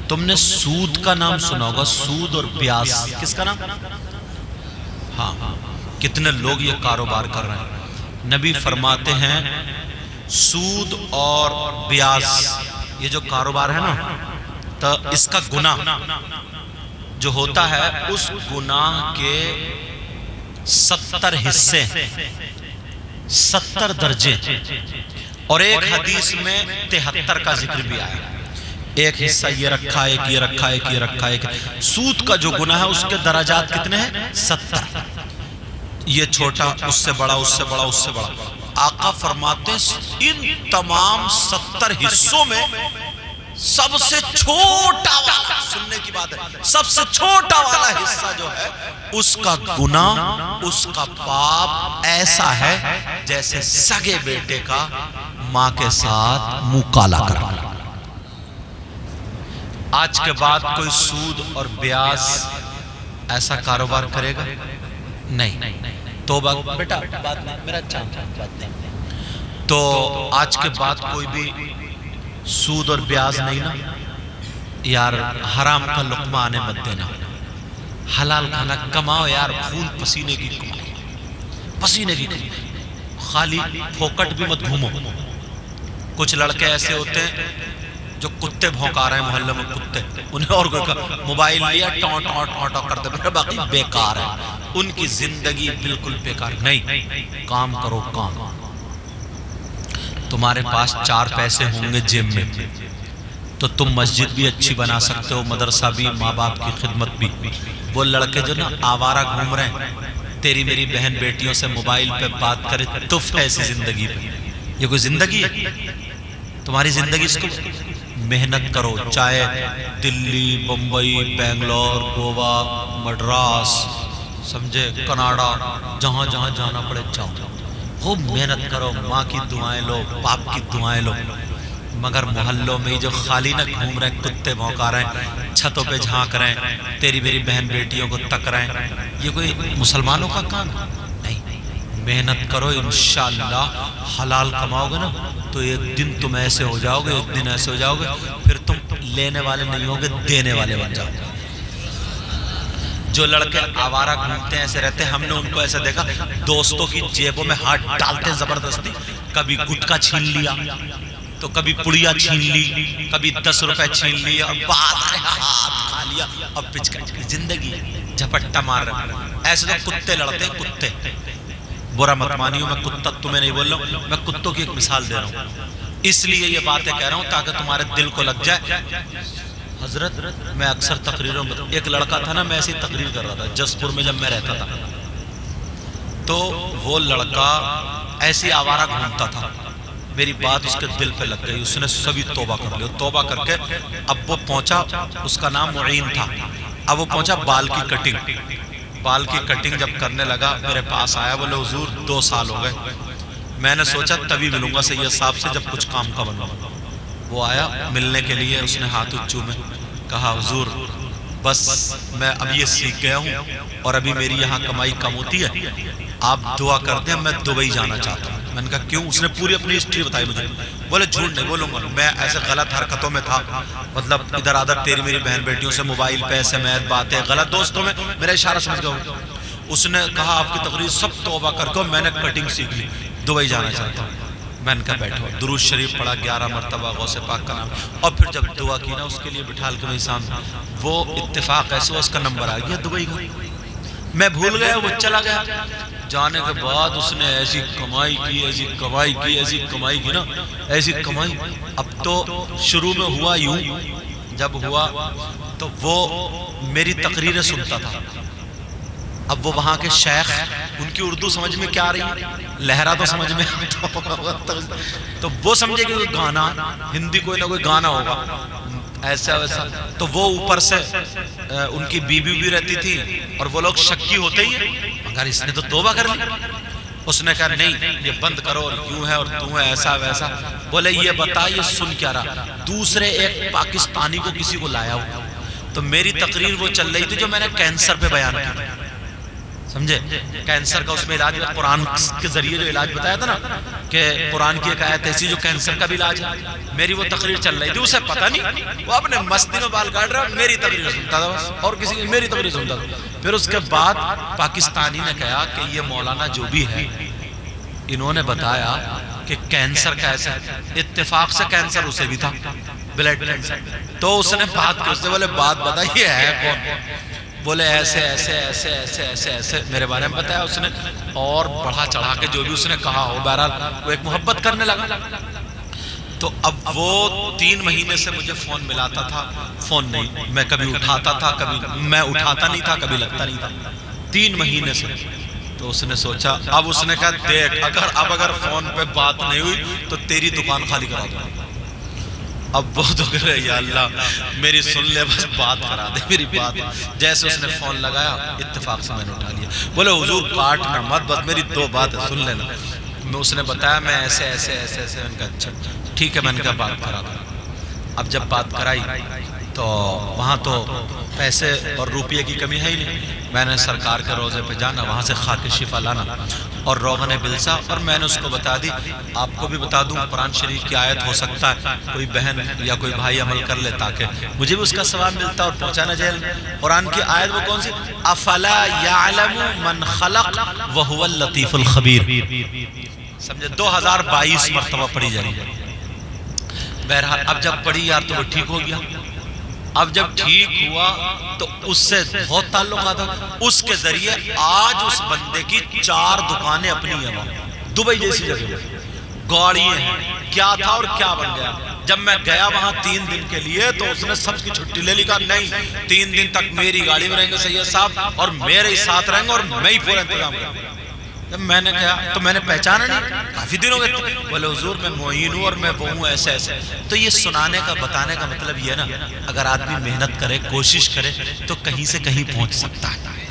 تم نے سود کا نام سنا ہوگا، سود اور بیاس، کس کا نام؟ ہاں، کتنے لوگ یہ کاروبار کر رہے ہیں۔ نبی فرماتے ہیں سود اور بیاس یہ جو کاروبار ہے نا، تو اس کا گناہ جو ہوتا ہے اس گناہ کے 70 حصے، 70 درجے، اور ایک حدیث میں 73 کا ذکر بھی آیا۔ ایک حصہ یہ رکھا، ایک یہ رکھا، ایک یہ رکھا، ایک سود کا جو گناہ ہے اس کے درجات کتنے ہیں؟ 70۔ یہ چھوٹا، اس سے بڑا، اس سے بڑا، اس سے بڑا۔ آقا فرماتے ہیں ان تمام 70 حصوں میں سب سے چھوٹا والا، سننے کی بات ہے، سب سے چھوٹا والا حصہ جو ہے اس کا گناہ، اس کا پاپ ایسا ہے جیسے سگے بیٹے کا ماں کے ساتھ منہ کالا کرنا۔ آج کے بعد کوئی سود اور بیاس ایسا کاروبار کرے گا نہیں، توبہ بیٹا بات میرا بات نہیں۔ تو آج کے بعد کوئی بھی سود اور بیاس نہیں نا یار، حرام کا لقمہ آنے مت دینا، حلال کھانا کماؤ یار، خون پسینے کی کمائی، پسینے کی کمائی، خالی پھوکٹ بھی مت گھومو۔ کچھ لڑکے ایسے ہوتے ہیں جو کتے بھونکا رہے ہیں محلے میں، کتے، انہیں اور کوئی موبائل لیا ٹاں ٹاں ٹاں ٹاں کرتے پھر باقی بیکار ہے، ان کی زندگی بالکل بیکار۔ نہیں، کام کرو کام۔ تمہارے پاس 4 پیسے ہوں گے جیب میں تو تم مسجد بھی اچھی بنا سکتے ہو، مدرسہ بھی، ماں باپ کی خدمت بھی۔ وہ لڑکے جو نا آوارہ گھوم رہے ہیں، تیری میری بہن بیٹیوں سے موبائل پہ بات کرے، تف ہے ایسی زندگی پہ۔ یہ کوئی زندگی ہے؟ تمہاری زندگی اس کو محنت کرو، چاہے دلی، بمبئی، بینگلور، گوا، مڈراس، سمجھے، کینیڈا، جہاں جہاں جانا پڑے جاؤ، خوب محنت کرو، ماں کی دعائیں لو، باپ کی دعائیں لو۔ مگر محلوں میں جو خالی نہ گھوم رہے ہیں، کتے بھونکا رہے ہیں، چھتوں پہ جھانک رہے ہیں، تیری میری بہن بیٹیوں کو تک رہے ہیں، یہ کوئی مسلمانوں کا کام نہیں۔ محنت کرو، انشاءاللہ حلال کماؤ گے نا تو ایک دن تم ایسے ہو جاؤ گے، ایک دن ایسے ہو جاؤ گے، پھر تم لینے والے نہیں ہوگے، دینے والے بن جاؤ گے۔ جو لڑکے آوارہ گھومتے ہیں ایسے رہتے ہیں، ہم نے ان کو ایسے دیکھا دوستوں کی جیبوں میں ہاتھ ڈالتے زبردستی، کبھی گٹکا چھین لیا تو کبھی پڑیا چھین لی، کبھی 10 روپے چھین لیا، بات ہاتھ کھا لیا، اب پچکا زندگی جھپٹا مار رہا۔ ایسے تو کتے لڑتے ہیں، کتے، برا مت مانیو، میں کتا تمہیں نہیں بول رہا ہوں، میں کتوں کی ایک مثال دے رہا ہوں، اس لیے یہ باتیں کہہ رہا ہوں تاکہ تمہارے دل کو لگ جائے۔ حضرت میں اکثر تقریروں میں، ایک لڑکا تھا نا، میں ایسی تقریر کر رہا تھا جسپور میں جب میں رہتا تھا، تو وہ لڑکا ایسی آوارہ گھومتا تھا، میری بات اس کے دل پہ لگ گئی، اس نے سبھی توبہ کر لیا، توبہ کر کے اب وہ پہنچا، اس کا نام معین تھا، اب وہ پہنچا بال کی کٹنگ، بال کی کٹنگ جب کرنے لگا میرے پاس آیا، بولے حضور 2 سال ہو گئے۔ میں نے سوچا تبھی ملوں گا سید صاحب سے جب کچھ کام کا بنوں۔ وہ آیا ملنے کے لیے، اس نے ہاتھ چومے، کہا حضور بس میں اب یہ سیکھ گیا ہوں اور ابھی میری یہاں کمائی کم ہوتی ہے، آپ دعا کر دیں، میں دبئی جانا چاہتا ہوں۔ میں نے کہا کیوں؟ اس نے پوری اپنی ہسٹری بتائی مجھے، بولے جھوٹ نہیں بولوں گا، میں ایسے غلط حرکتوں میں تھا، مطلب ادھر ادھر تیری میری بہن بیٹیوں سے موبائل پہ ایسے میں باتیں، غلط دوستوں میں، میرا اشارہ سمجھ گیا۔ اس نے کہا آپ کی تقریر سب توبہ کر کے میں نے کٹنگ سیکھ لی، دبئی جانا چاہتا ہوں۔ میں نے کہا بیٹھو، درود شریف پڑھا 11 مرتبہ، غوث پاک کا نام، اور پھر جب دعا کی نا اس کے لیے بٹھال کے میرے سامنے، وہ اتفاق ایسے اس کا نمبر آ گیا دبئی کا، میں بھول گیا، وہ چلا گیا۔ جانے کے بعد اس نے ایسی کمائی کی، ایسی کمائی کی، ایسی کمائی کی نا، ایسی کمائی۔ اب تو شروع میں ہوا یوں، جب ہوا تو وہ میری تقریریں سنتا تھا، اب وہ وہاں کے شیخ، ان کی اردو سمجھ میں کیا رہی، لہرا تو سمجھ میں، تو وہ سمجھے کہ کوئی گانا، ہندی کوئی نہ کوئی گانا ہوگا ایسا ویسا، تو وہ اوپر سے ان کی بیوی بھی رہتی تھی اور وہ لوگ شکی ہوتے ہی ہیں، مگر اس نے تو توبہ کر لی۔ اس نے کہا نہیں یہ بند کرو، اور کیوں ہے اور تم ہے ایسا ویسا۔ بولے یہ بتا یہ سن کیا رہا؟ دوسرے ایک پاکستانی کو کسی کو لایا ہوا، تو میری تقریر وہ چل رہی تھی جو میں نے کینسر پہ بیان کی، سمجھے؟ کینسر کا اس میں علاج قرآن کے ذریعے جو علاج بتایا تھا نا کہ قرآن کی ایک آیت ایسی جو کینسر کا بھی علاج ہے. میری وہ تقریر چل رہی تھی، اسے پتہ نہیں، وہ اپنے مستی میں بال کاٹ رہا، میری تقریر سنتا تھا بس، اور کسی کی میری تقریر سنتا تھا. پھر اس کے بعد پاکستانی نے کہا کہ یہ مولانا جو بھی ہے انہوں نے بتایا کہ کینسر کا ایسا، اتفاق سے کینسر اسے بھی تھا، بلڈ کینسر. تو اس نے بات کی، اس نے بولے بات بتائی یہ ہے کون؟ بولے ایسے ایسے ایسے ایسے ایسے ایسے میرے بارے میں بتایا اس نے، اور بڑھا چڑھا کے جو بھی اس نے کہا ہو، بہرحال وہ ایک محبت کرنے لگا. تو اب وہ 3 مہینے سے مجھے فون ملاتا تھا، فون نہیں، میں کبھی اٹھاتا تھا، کبھی میں اٹھاتا نہیں تھا، کبھی لگتا نہیں تھا، 3 مہینے سے. تو اس نے سوچا، اب اس نے کہا دیکھ اگر فون پہ بات نہیں ہوئی تو تیری دکان خالی کرا دوں. اب وہ تو کہہ رہے یا اللہ میری سن لے، بس بات کرا دے میری بات. جیسے اس نے فون لگایا اتفاق سے میں نے اٹھا لیا. بولے حضور کاٹنا مت، بس میری 2 باتیں سن لینا. میں اس نے بتایا میں ایسے ایسے ایسے ایسے، میں نے کہا اچھا ٹھیک ہے، میں نے کہا بات کرا دوں. اب جب بات کرائی تو وہاں تو پیسے اور روپیے کی کمی ہے ہی نہیں. میں نے سرکار کے روزے پہ جانا، وہاں سے خاک شفا لانا اور روغن بلسا. اور میں نے اس کو بتا دی، آپ کو بھی بتا دوں قرآن شریف کی آیت ہو سکتا ہے کوئی بہن یا کوئی بھائی عمل کر لے تاکہ مجھے بھی اس کا ثواب ملتا اور پہنچانا جائے. قرآن کی آیت وہ کون سی؟ افلا یعلم من خلق وهو اللطیف الخبیر. سمجھے؟ 2022 مرتبہ پڑھی جائے. بہرحال اب جب پڑھی یار تو وہ ٹھیک ہو گیا. اب جب ٹھیک ہوا تو اس سے بہت تعلقات، اس کے ذریعے آج اس بندے کی 4 دکانیں اپنی ہیں، دبئی جیسی جگہ، گاڑیاں ہیں. کیا تھا اور کیا بن گیا. جب میں گیا وہاں 3 دن کے لیے تو اس نے سب کی چھٹی لے لی، کہا نہیں 3 دن تک میری گاڑی میں رہیں گے سید صاحب اور میرے ہی ساتھ رہیں گے اور میں ہی پورا انتظام کروں گا. جب میں نے کہا تو میں نے پہچانا نہیں، کافی دن ہو گئے. بولے حضور میں معین ہوں اور میں وہ ہوں ایسے ایسے. تو یہ سنانے کا بتانے کا مطلب یہ ہے نا، اگر آدمی محنت کرے کوشش کرے تو کہیں سے کہیں پہنچ سکتا ہے.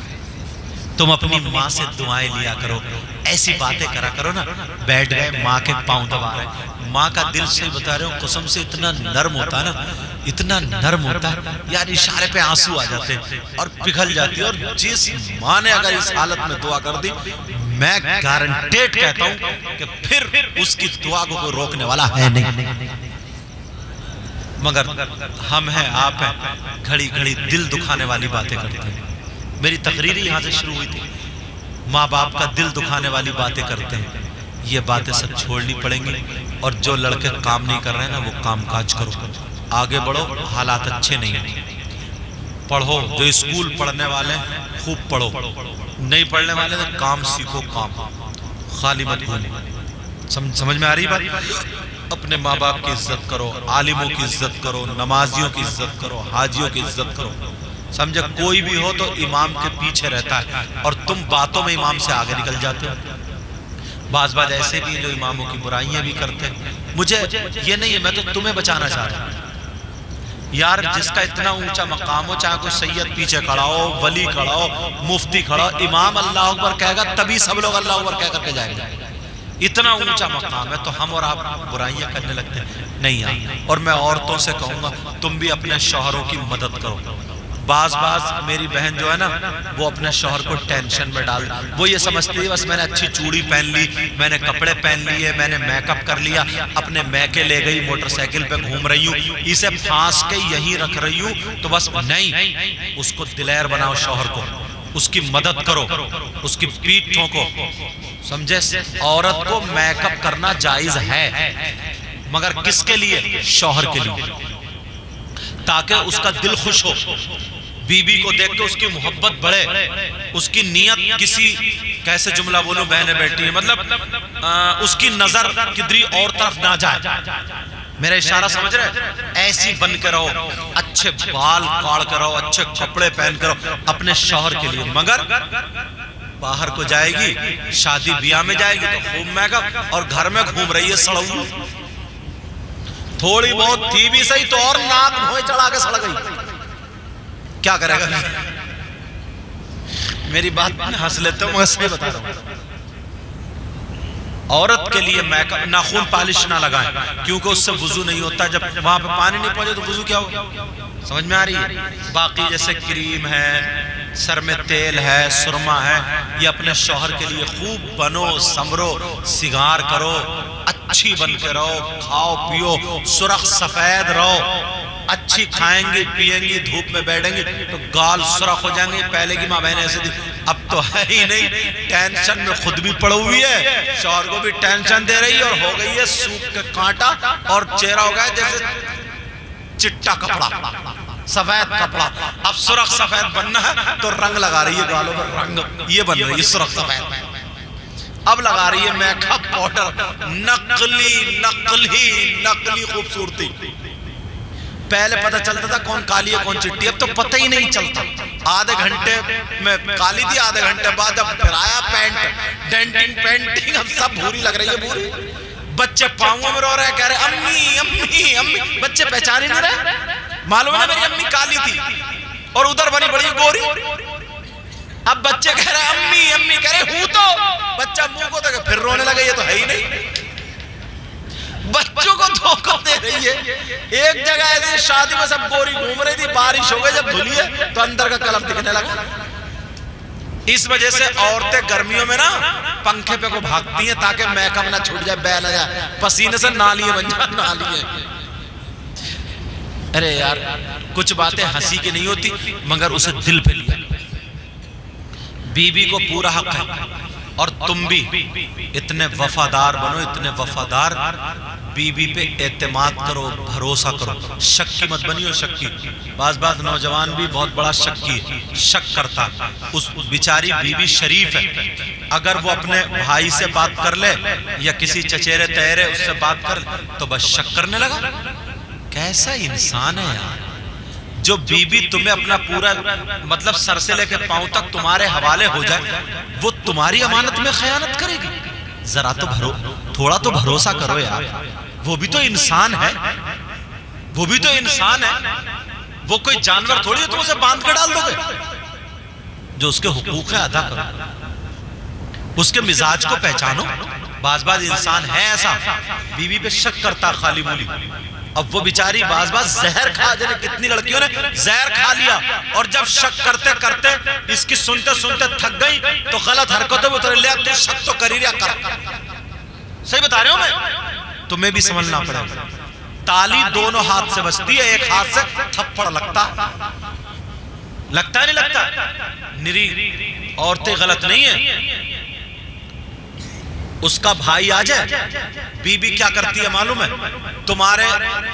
تم اپنی ماں سے دعائیں لیا کرو، ایسی باتیں کرا کرو نا. بیٹھ گئے ماں کے پاؤں دبا رہے، ماں کا دل سے بتا رہے ہوں قسم سے اتنا نرم ہوتا ہے نا، اتنا نرم ہوتا ہے یار، اشارے پہ آنسو آ جاتے اور پگھل جاتی. اور جس ماں نے اگر اس حالت میں دعا کر دی، میں گارنٹیڈ کہتا ہوں کہ پھر اس کی دعا کو کوئی روکنے والا ہے نہیں. مگر ہم ہیں، آپ ہیں، گھڑی گھڑی دل دکھانے والی باتیں کرتے ہیں. میری تقریر یہاں سے شروع ہوئی تھی، ماں باپ کا دل دکھانے والی باتیں کرتے ہیں. یہ باتیں سب چھوڑنی پڑیں گی. اور جو لڑکے کام نہیں کر رہے ہیں نا وہ کام کاج کرو، آگے بڑھو. حالات اچھے نہیں ہیں، پڑھو. جو اسکول پڑھنے والے ہیں خوب پڑھو، نہیں پڑھنے والے تو کام سیکھو، کام خالی مت بھولو. سمجھ میں آ رہی بات؟ اپنے ماں باپ کی عزت کرو، عالموں کی عزت کرو، نمازیوں کی عزت کرو، حاجیوں کی عزت کرو. سمجھے؟ کوئی بھی ہو تو امام کے پیچھے رہتا ہے اور تم باتوں میں امام سے آگے نکل جاتے ہو. بعض ایسے بھی جو اماموں کی برائیاں بھی کرتے ہیں. مجھے یہ نہیں ہے، میں تو تمہیں بچانا چاہ رہا ہوں یار. جس کا اتنا اونچا مقام ہو، چاہے کوئی سید پیچھے کھڑا ہو، ولی کھڑا ہو، مفتی کھڑا ہو، امام اللہ اکبر کہے گا تبھی سب لوگ اللہ اکبر کہہ کر کے جائیں گے. اتنا اونچا مقام ہے تو ہم اور آپ برائیاں کرنے لگتے ہیں. نہیں یار. اور میں عورتوں سے کہوں گا تم بھی اپنے شوہروں کی مدد کرو. بعض میری بہن جو ہے نا وہ اپنے شوہر کو ٹینشن میں ڈال، وہ یہ سمجھتی ہے بس میں نے اچھی چوڑی پہن لی، میں نے کپڑے پہن لیے، میں نے میک اپ کر لیا، اپنے میکے لے گئی، موٹر سائیکل پہ گھوم رہی ہوں، اسے پھانس کے یہیں رکھ رہی ہوں تو بس. نہیں، اس کو دلیر بناؤ شوہر کو، اس کی مدد کرو، اس کی پیٹھ ٹھوکو. سمجھے؟ عورت کو میک اپ کرنا جائز ہے مگر کس کے لیے؟ شوہر کے لیے، تاکہ اس کا دل خوش ہو. بیوی کو دیکھ کے اس کی محبت بڑھے، اس کی نیت کسی، کیسے جملہ بولوں بہنیں بیٹھی ہیں، مطلب اس کی نظر کدری اور طرف نہ جائے. میرا اشارہ سمجھ رہے؟ ایسی بن کے رہو، اچھے بال کاڑ کر رہو، اچھے کپڑے پہن کر رہو اپنے شوہر کے لیے. مگر باہر کو جائے گی، شادی بیاہ میں جائے گی تو خوب میک اپ، اور گھر میں گھوم رہی ہے سڑوں. تھوڑی بہت تھی بھی صحیح تو اور ناک بھوئے چڑھا کے سڑ گئی. کیا کرے گا؟ میری بات میں ہنس لیتے ہوں، میں صحیح بتا رہا ہوں. عورت کے لیے میک اپ، ناخن پالش نہ لگائیں کیونکہ اس سے وضو نہیں ہوتا. جب وہاں پہ پانی نہیں پہنچے تو وضو کیا ہوگا؟ سمجھ میں آ رہی ہے؟ باقی جیسے کریم ہے، سر میں تیل ہے، سرما ہے، یہ اپنے شوہر کے لیے خوب بنو سنورو، سگار کرو، اچھی بن کے رہو، کھاؤ پیو، سرخ سفید رہو، اچھی کھائیں گی پیئیں گی، دھوپ میں بیٹھیں گی تو گال سرخ ہو جائیں گے۔ پہلے کی ماں بہن ایسے تھی، اب تو ہے ہی نہیں، ٹینشن میں خود بھی پڑ ہوئی ہے، شوہر کو بھی ٹینشن دے رہی ہے، اور ہو گئی ہے سوکھ کے کانٹا، اور چہرہ ہو گیا جیسے چٹا کپڑا، سفید کپڑا۔ اب سرخ سفید بننا ہے تو رنگ لگا رہی ہے گالوں پر، رنگ یہ بن رہی ہے سرخ سفید، اب لگا رہی ہے میک اپ پاؤڈر، نقلی خوبصورتی۔ پہلے پتہ چلتا تھا کون کالی ہے کون چٹی، اب تو پتہ ہی نہیں چلتا، آدھے گھنٹے میں کالی تھی، آدھے گھنٹے بعد جب پھر آیا پینٹ، پینٹنگ اب سب بھوری لگ رہی ہے، بھوری۔ بچے پاؤں میں رو رہے ہیں، کہہ رہے امی امی امی، بچے پہچان ہی نہیں رہے، معلوم ہے میری امی کالی تھی اور ادھر بنی بڑی گوری، اب بچے کہہ رہے امی امی، کہہ رہے ہوں تو، بچہ منہ کو دیکھے پھر رونے لگے، یہ تو ہے ہی نہیں۔ بچوں کو دھوکہ دے رہی ہے۔ ایک جگہ ایسی شادی میں سب گوری گھوم رہی تھی، بارش ہو گئی جب دھلی ہے تو اندر کا قلم دکھنے لگا۔ اس وجہ سے عورتیں گرمیوں میں نا پنکھے پہ کو بھاگتی ہیں تاکہ میک اپ نہ چھوٹ جائے، بہ نہ جائے، پسینے سے نالیے بن جائے، نالیے۔ ارے یار کچھ باتیں ہنسی کی نہیں ہوتی مگر اسے دل پہ لیا۔ بیوی کو پورا حق ہے، اور تم بھی اتنے وفادار بنو، اتنے وفادار، بیوی پہ اعتماد کرو، بھروسہ کرو، شک کی مت بنیو، شکی۔ بعض نوجوان بھی بہت بڑا شکی ہے، شک کرتا، اس بیچاری بیوی شریف ہے، اگر وہ اپنے بھائی سے بات کر لے یا کسی چچیرے تیرے اس سے بات کر لے تو بس شک کرنے لگا۔ کیسا انسان ہے یار، جو بیوی تمہیں اپنا پورا مطلب سر سے لے کے پاؤں تک تمہارے حوالے ہو جائے، وہ تمہاری امانت میں خیانت کرے گی؟ ذرا تو تھوڑا تو بھروسہ کرو یار، وہ بھی تو انسان ہے، وہ بھی تو انسان ہے، وہ کوئی جانور تھوڑی ہے تم اسے باندھ کے ڈال دو گے۔ جو اس کے حقوق ہیں ادا کرو، اس کے مزاج کو پہچانو۔ بعض انسان ہے ایسا، بیوی پہ شک کرتا خالی مولی، اب وہ بیچاری بعض زہر کھا، جنہیں کتنی لڑکیوں نے زہر کھا لیا، اور جب شک کرتے کرتے اس کی سنتے سنتے تھک گئی تو غلط حرکتوں میں اتر لیا، تو شک تو کر ہی رہا کر۔ صحیح بتا رہے ہو میں؟ تمہیں بھی سمجھنا پڑے گا، تالی دونوں ہاتھ سے بجتی ہے، ایک ہاتھ سے تھپڑ لگتا ہے نہیں لگتا؟ نری عورتیں غلط نہیں ہیں، اس کا بھائی آ جائے، بیوی کیا کرتی ہے معلوم ہے؟ تمہارے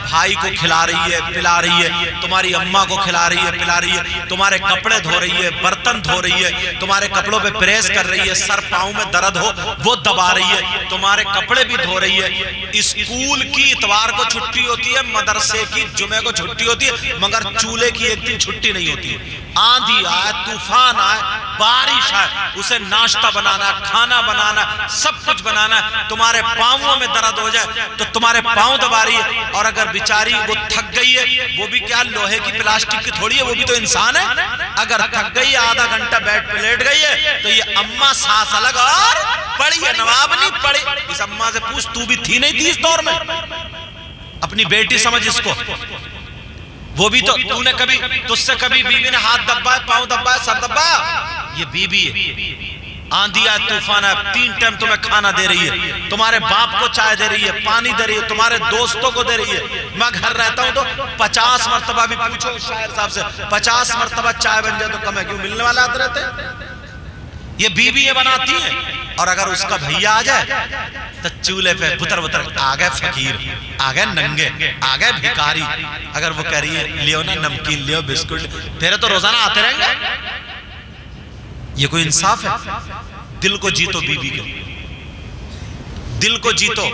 بھائی کو کھلا رہی ہے پلا رہی ہے، تمہاری اماں کو کھلا رہی ہے پلا رہی ہے، تمہارے کپڑے دھو رہی ہے، برتن دھو رہی ہے، تمہارے کپڑوں پہ پریس کر رہی ہے، سر پاؤں میں درد ہو وہ دبا رہی ہے، تمہارے کپڑے بھی دھو رہی ہے۔ اسکول کی اتوار کو چھٹی ہوتی ہے، مدرسے کی جمعے کو چھٹی ہوتی ہے، مگر چولہے کی ایک دن چھٹی نہیں ہوتی ہے۔ آندھی آئے، طوفان آئے، بارش آئے، اسے ناشتہ بنانا، کھانا بنانا، سب کچھ بنانا ہے۔ تمہارے پاؤں میں درد ہو جائے تو تمہارے پاؤں دبا رہی ہے، اور اگر بیچاری وہ تھک گئی ہے، وہ بھی کیا لوہے کی پلاسٹک کی تھوڑی ہے، وہ بھی تو انسان ہے، اگر تھک گئی ہے آدھا گھنٹہ بیڈ پہ لیٹ گئی ہے تو یہ اماں سانس الگ اور پڑی ہے، نواب نہیں پڑی۔ اس اماں سے پوچھ تو بھی تھی نہیں تھی اس دور میں؟ اپنی بیٹی سمجھ اس کو، وہ بھی تو نے کبھی تجھ سے کبھی بیوی نے ہاتھ دبایا، پاؤں دبایا، سر دبایا؟ یہ بیوی ہے، آندھی آئے طوفان آئے، 3 ٹائم تمہیں کھانا دے رہی ہے، تمہارے باپ کو چائے دے رہی ہے، پانی دے رہی ہے، تمہارے دوستوں کو دے رہی ہے۔ میں گھر رہتا ہوں تو 50 مرتبہ بھی پوچھو شاعر صاحب سے، 50 مرتبہ چائے بن جائے تو کم ہے کیوں، ملنے والے آتے رہتے ہیں۔ یہ بیوی یہ بناتی ہے، اور اگر اس کا بھیا آ جائے تو چولہے پہ بتر آگئے فقیر، آگئے ننگے، آگئے بھکاری، اگر وہ کہہ رہی ہے لیو نا نمکین لیو بسکٹ، تیرے تو روزانہ آتے رہیں گے۔ یہ کوئی انصاف ہے؟ دل کو جیتو بیوی کے، دل کو جیتو۔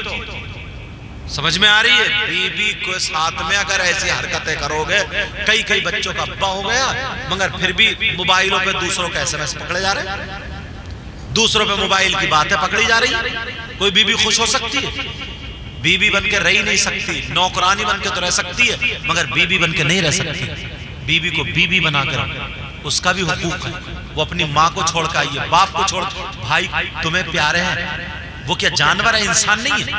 سمجھ میں آ رہی ہے؟ بیوی کو ساتھ میں اگر ایسی حرکتیں کرو گے، کئی بچوں کا ابا ہو گیا مگر پھر بھی موبائلوں پہ دوسروں کے SMS پکڑے جا رہے ہیں، دوسروں پہ موبائل کی باتیں پکڑی جا رہی ہیں۔ کوئی بیوی خوش ہو سکتی ہے؟ بیوی بن کے رہ نہیں سکتی، نوکرانی بن کے تو رہ سکتی ہے مگر بیوی بن کے نہیں رہ سکتی۔ بیوی کو بیوی بنا کر اس کا بھی حقوق ہے، وہ اپنی ماں کو چھوڑ کے آئی ہے، باپ کو چھوڑ، بھائی تمہیں پیارے ہیں، وہ کیا جانور ہے، انسان نہیں ہے؟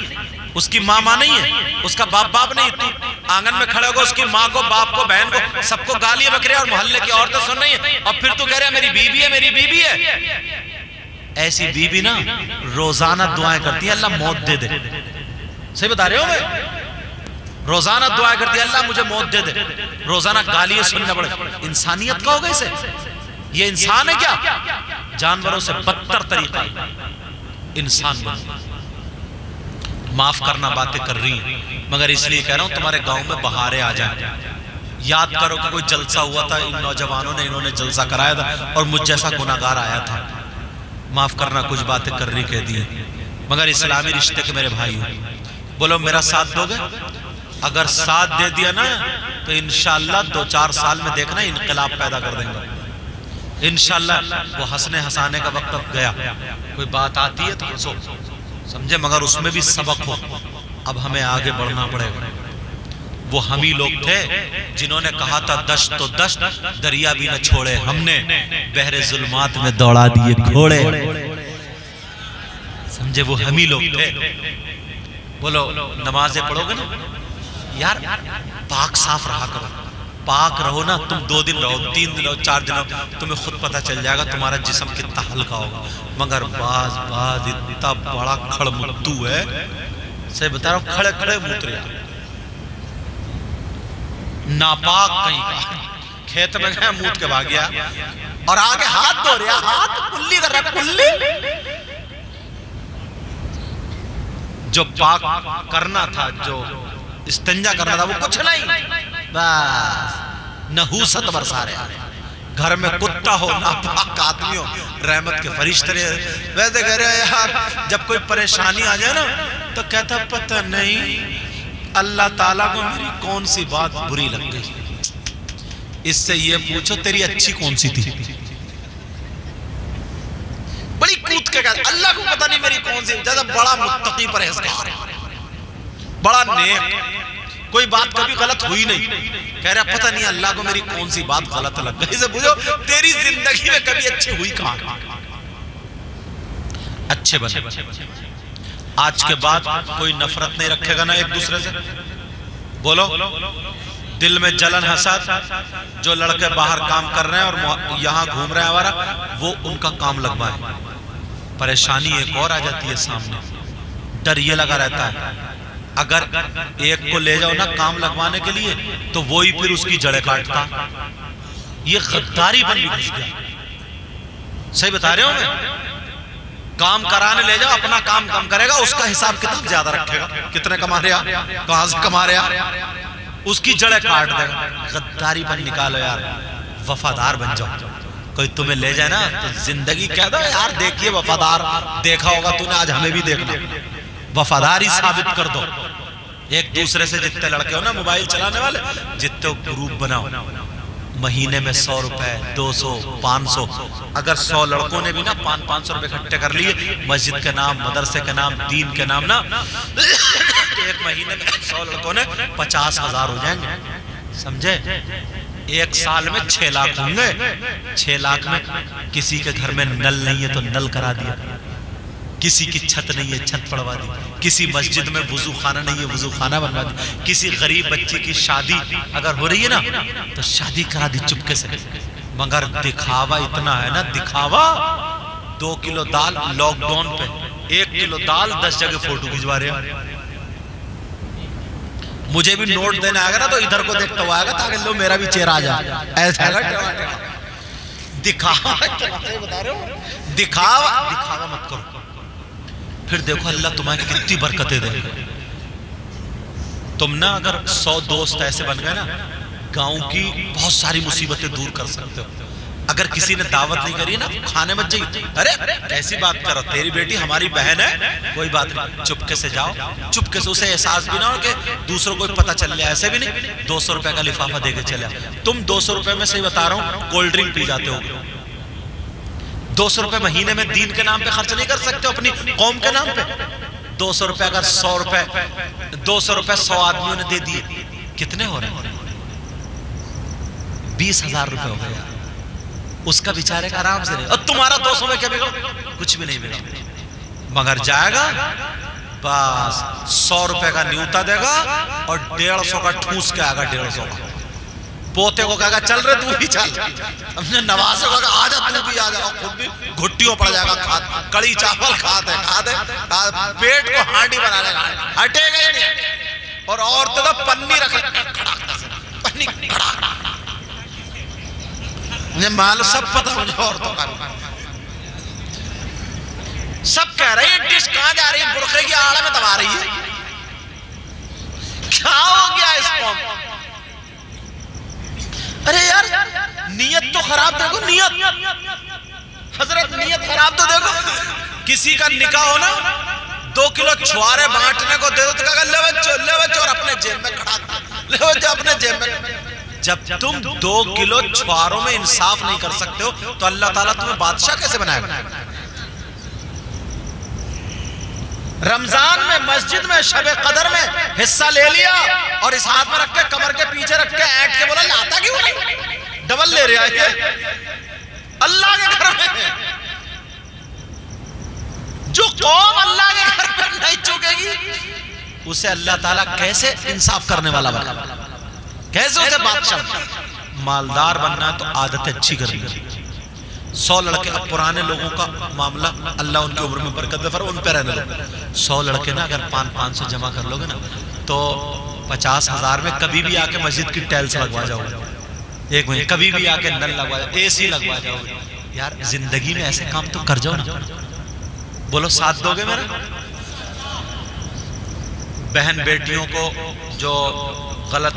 اس کی ماں نہیں ہے، اس کا باپ نہیں ہے، تو آنگن میں کھڑے ہوگا اس کی ماں کو، باپ کو، بہن کو سب کو گالیاں بک رہے اور محلے کی عورتیں سن رہی ہیں، اور پھر تو کہہ رہے ہیں میری بیوی ہے، میری بیوی ہے۔ ایسی بیوی نا روزانہ دعائیں کرتی ہے اللہ موت دے دے، صحیح بتا رہے ہو میں؟ روزانہ دعائیں کرتی ہے اللہ مجھے موت دے دے، روزانہ گالیاں سننا پڑے۔ انسانیت کا ہوگا اسے؟ یہ انسان ہے کیا؟ جانوروں سے بدتر طریقہ انسان بن۔ معاف کرنا باتیں کر رہی ہیں، مگر اس لیے کہہ رہا ہوں تمہارے گاؤں میں بہاریں آ جائیں۔ یاد کرو کہ کوئی جلسہ ہوا تھا، ان نوجوانوں نے انہوں نے جلسہ کرایا تھا اور مجھ جیسا گناہگار آیا تھا۔ معاف کرنا کچھ باتیں کر رہی کہہ دی، مگر اسلامی رشتے کے میرے بھائی ہو، بولو میرا ساتھ دو گے؟ اگر ساتھ دے دیا نا تو انشاءاللہ 2-4 سال میں دیکھنا انقلاب پیدا کر دیں گے انشاءاللہ۔ وہ ہنسنے ہنسانے کا وقت اب گیا، کوئی بات آتی ہے تو ہنسو، سمجھے، مگر اس میں بھی سبق ہو۔ اب ہمیں آگے بڑھنا پڑے گا۔ وہ ہم ہی لوگ تھے جنہوں نے کہا تھا دشت تو دشت دریا بھی نہ چھوڑے، ہم نے بحر ظلمات میں دوڑا دیے گھوڑے، سمجھے، وہ ہم ہی لوگ تھے۔ بولو نمازیں پڑھو گے نا یار، پاک صاف رہا کرو، پاک رہو نا، تم 2 دن رہو، 3 دن رہو، 4 دن رہو، تمہیں خود پتہ چل جائے گا تمہارا جسم کتنا ہلکا ہوگا۔ مگر بعض اتنا بڑا کھڑمتو ہے، صحیح بتا رہا ہوں، کھڑے کھڑے موت رہا، ناپاک کہیں کا، کھیت میں گیا موت کے بھاگ گیا، اور آگے ہاتھ دھو رہا، ہاتھ کلی کر رہا، کلی۔ جو پاک کرنا تھا، جو استنجا کرنا تھا، وہ کچھ نہیں، بس نحوست برسا رہے۔ گھر میں کتا ہو، ناپاک آدمی ہو، رحمت کے فرشتے رہے۔ ویسے کہہ رہے ہیں یار جب کوئی پریشانی آ جائے نا تو کہتا پتہ نہیں اللہ تعالیٰ کو میری کون سی بات بری لگ گئی، اس سے یہ پوچھو تیری اچھی کون سی تھی۔ بڑی کود کے کہتا اللہ کو پتہ نہیں میری کون سی، جیسا بڑا متقی پرہیزگار ہے، بڑا نیک، کوئی بات کبھی غلط ہوئی نہیں، کہہ رہا پتہ نہیں اللہ کو میری کون سی بات غلط لگ گئی۔ اسے پوچھو تیری زندگی میں کبھی اچھی ہوئی کہاں؟ اچھے بنے، آج کے بعد کوئی نفرت نہیں رکھے گا نا ایک دوسرے سے، بولو دل میں جلن حسد۔ جو لڑکے باہر کام کر رہے ہیں اور یہاں گھوم رہے ہیں ہمارا، وہ ان کا کام لگوائیں۔ پریشانی ایک اور آ جاتی ہے سامنے، ڈر یہ لگا رہتا ہے اگر ایک کو لے جاؤ نا کام لگوانے کے لیے تو وہی پھر اس کی جڑیں کاٹتا، یہ غداری بن گھس گیا۔ صحیح بتا رہے ہو میں؟ کام کرانے لے جاؤ، اپنا کام کم کرے گا، اس کا حساب کتاب زیادہ رکھے گا، کتنے کما رہا، کہاں سے کما رہا، اس کی جڑیں کاٹ دے گا۔ غداری بن نکالو یار، وفادار بن جاؤ۔ کوئی تمہیں لے جائے نا تو زندگی کہہ دو یار دیکھیے وفادار، دیکھا ہوگا تو نے، آج ہمیں بھی دیکھنا، وفاداری ثابت کر دو۔ ایک دوسرے سے جتنے لڑکے ہو نا موبائل چلانے والے، جتنے گروپ بناؤ، مہینے میں 100 روپے 200 500، اگر 100 لڑکوں نے بھی نا 500 روپے اکٹھے کر لیے مسجد کے نام، مدرسے کے نام، دین کے نام نا، تو ایک مہینے میں 100 لڑکوں نے 50,000 ہو جائیں گے، سمجھے؟ ایک سال میں 6 لاکھ ہوں گے، 6 لاکھ میں کسی کے گھر میں نل نہیں ہے تو نل کرا دیا، کسی کی چھت نہیں ہے چھت پڑوا دی، کسی مسجد میں وضو خانہ نہیں ہے وضو خانہ بنوا دی، کسی غریب بچی کی شادی اگر ہو رہی ہے نا تو شادی کرا دی چپکے سے۔ مگر دکھاوا اتنا ہے نا، دکھاوا، 2 کلو دال لاک ڈاؤن پہ 1 کلو دال 10 جگہ فوٹو کھنچوا رہے ہیں۔ مجھے بھی نوٹ دینے آئے گا نا تو ادھر کو دیکھتا ہوا آئے گا تاکہ لو میرا بھی چہرہ آ جائے، ایسا ہے دکھاوا، دکھاوا مت کرو، پھر دیکھو اللہ تمہیں کتنی برکتیں دے۔ تم نا اگر 100 دوست ایسے بن گئے نا، گاؤں کی بہت ساری مصیبتیں دور کر سکتے ہو۔ اگر کسی نے دعوت نہیں کری نا کھانے مت جائیے، ارے ایسی بات کرو تیری بیٹی ہماری بہن ہے، کوئی بات نہیں، چپکے سے جاؤ، چپکے سے، اسے احساس بھی نہ ہو کہ دوسروں کو پتہ چل لیا، ایسے بھی نہیں 200 روپے کا لفافہ دے کے چلے۔ تم 200 روپے میں صحیح بتا رہا ہوں کولڈ ڈرنک پی جاتے ہو، 200 روپے مہینے میں دین کے نام پہ خرچ نہیں کر سکتے اپنی قوم کے نام پہ۔ 200 روپے اگر 100 روپے 200 روپے 100 آدمیوں نے دے دیے، کتنے ہو رہے ہیں؟ 20,000 روپے ہو گئے، اس کا بیچارے کا آرام سے نہیں، اور تمہارا 200 میں کیا بگڑ؟ کچھ بھی نہیں بگڑ، مگر جائے گا بس 100 روپے کا نیوتا دے گا اور 150 کا ٹھوس کے آئے گا، 150 کا پوتے کو کہا چل رہے تو بھی چل، اپنے نوازے کو کہا آجا تو بھی آجا، اور خود بھی گھٹیوں پڑ جائے گا، کڑی چاول کھاتے پیٹ کو ہانڈی بنا لے گا، ہٹے گا ہی نہیں، اور عورتوں کا پنی رکھ پنی کھڑا، مجھے معلوم سب پتہ مجھے عورتوں کا سب کہہ رہے ہیں ڈش کہاں جا رہی ہے، برقعے کی آڑ میں دبا رہی ہے، کیا ہو گیا اس قوم؟ ارے یار نیت تو خراب دیکھو، نیت حضرت نیت خراب تو دیکھو، کسی کا نکاح ہو نا 2 کلو چھوارے بانٹنے کو دے دو تو کہا لے بچو اور اپنے جیب میں کھڑا لے بچو اپنے جیب میں، جب تم 2 کلو چھواروں میں انصاف نہیں کر سکتے ہو تو اللہ تعالیٰ تمہیں بادشاہ کیسے بنائے گا؟ رمضان میں مسجد میں شب قدر میں حصہ لے لیا اور اس ہاتھ میں رکھ کے کمر کے پیچھے رکھ کے اینٹ کے بولا لاتا کیوں نہیں؟ ڈبل لے رہا ہے اللہ کے گھر میں، جو قوم اللہ کے گھر میں نہیں چکے گی اسے اللہ تعالیٰ کیسے انصاف کرنے والا بنا، کیسے اسے بادشاہ؟ مالدار بننا تو عادت اچھی کرنی، 100 لڑکے، اب پرانے لوگوں کا معاملہ اللہ ان کی عمر میں برکت دے فر ان پہ رہنے لوگ، 100 لڑکے نا اگر 500 جمع کر لوگے نا تو 50,000 میں کبھی بھی آکے مسجد کی ٹیلز لگوا جاؤ گے، ایک مہینے کبھی بھی آکے نل لگوا جاؤ، اے سی لگوا جاؤ گے، یار زندگی میں ایسے کام تو کر جاؤ نا، بولو ساتھ دو گے میرا؟ بہن بیٹیوں کو جو غلط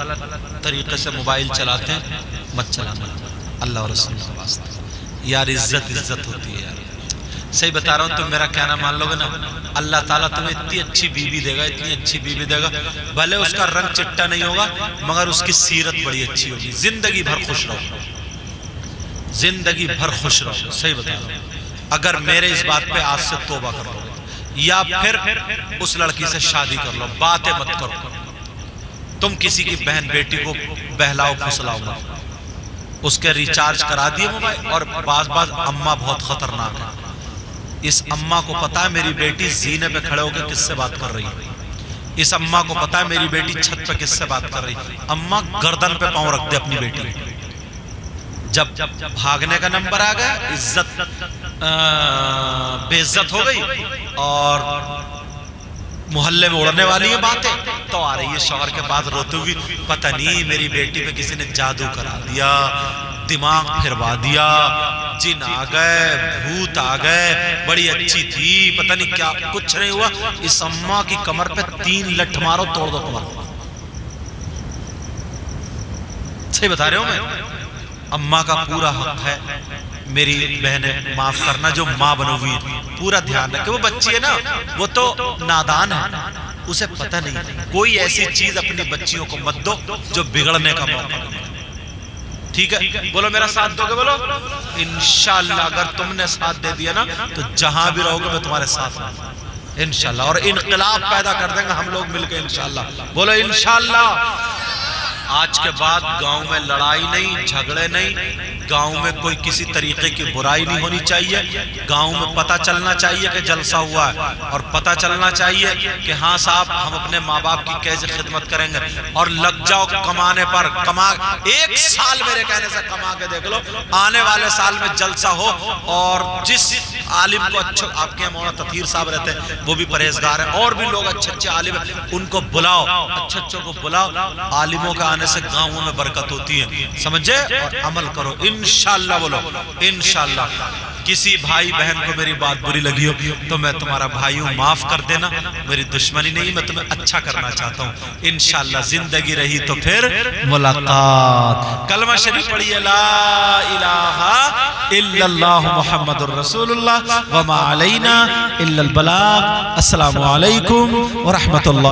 طریقے سے موبائل چلاتے ہیں مت چلانا، اللہ اور رسول کے واسطے، یار عزت ہوتی ہے یار، صحیح بتا رہا ہوں، تم میرا کہنا مان لوگے نا اللہ تعالیٰ تمہیں اتنی اچھی بیوی دے گا، اتنی اچھی بیوی دے گا، بھلے اس کا رنگ چٹا نہیں ہوگا مگر اس کی سیرت بڑی اچھی ہوگی، زندگی بھر خوش رہو، زندگی بھر خوش رہو، صحیح بتا رہا ہوں، اگر میرے اس بات پہ آج سے توبہ کر لو یا پھر اس لڑکی سے شادی کر لو، باتیں مت کرو، تم کسی کی بہن بیٹی کو بہلاؤ پھسلاؤ مت، اس کے ریچارج کرا دیے موبائل، اور بعض اماں بہت خطرناک ہے، اس اماں کو پتا ہے میری بیٹی زینے پہ کھڑے ہو کے کس سے بات کر رہی ہے، اس اماں کو پتا ہے میری بیٹی چھت پہ کس سے بات کر رہی ہے، اماں گردن پہ پاؤں رکھ دے اپنی بیٹی، جب بھاگنے کا نمبر آ گیا، عزت بے عزت ہو گئی اور محلے میں اڑنے والی ہیں باتیں، تو آ رہی ہے شوہر کے پاس روتے ہوئی، پتہ نہیں میری بیٹی پہ کسی نے جادو کرا دیا، دماغ پھروا دیا، جن آ گئے، بھوت آ گئے، بڑی اچھی تھی، پتہ نہیں کیا، کچھ نہیں ہوا، اس اماں کی کمر پہ 3 لٹھ مارو، توڑ دو کمر، صحیح بتا رہے ہوں میں، اماں کا پورا حق ہے، میری بہنیں معاف کرنا جو ماں بنو ہوئی، پورا دھیان رکھے، وہ بچی ہے نا وہ تو نادان ہے، اسے پتہ نہیں، کوئی ایسی چیز اپنی بچیوں کو مت دو جو بگڑنے کا موقع ہے، ٹھیک ہے؟ بولو میرا ساتھ دو گے، بولو انشاءاللہ اگر تم نے ساتھ دے دیا نا تو جہاں بھی رہو گے میں تمہارے ساتھ ہوں انشاءاللہ، اور انقلاب پیدا کر دیں گے ہم لوگ مل کے انشاءاللہ، بولو انشاءاللہ۔ آج کے بعد گاؤں میں لڑائی نہیں، جھگڑے نہیں، گاؤں میں کوئی کسی طریقے کی برائی نہیں ہونی چاہیے، گاؤں میں پتہ چلنا چاہیے کہ جلسہ ہوا ہے، اور پتہ چلنا چاہیے کہ ہاں صاحب ہم اپنے ماں باپ کی کیسے خدمت کریں گے، اور لگ جاؤ کمانے پر، 1 سال میرے کہنے سے کما کے دیکھ لو، آنے والے سال میں جلسہ ہو، اور جس عالم کو اچھا، آپ کے مولانا تطہیر صاحب رہتے ہیں وہ بھی پرہیزگار ہیں، اور بھی لوگ اچھے عالم ہیں، ان کو بلاؤ، اچھے کو بلاؤ، عالموں کے آنے سے گاؤں میں برکت ہوتی ہے، سمجھے؟ اور عمل کرو انشاءاللہ، بولو انشاءاللہ۔ کسی بھائی بہن کو میری بات بری لگی ہو تو میں تمہارا بھائی ہوں، معاف کر دینا، میری دشمنی نہیں، میں تمہیں اچھا کرنا چاہتا ہوں انشاءاللہ، زندگی رہی تو پھر ملاقات۔ کلمہ شریف پڑھیے، لا الہ الا اللہ محمد الرسول اللہ وما علینا الا البلاغ۔ السلام علیکم ورحمت اللہ۔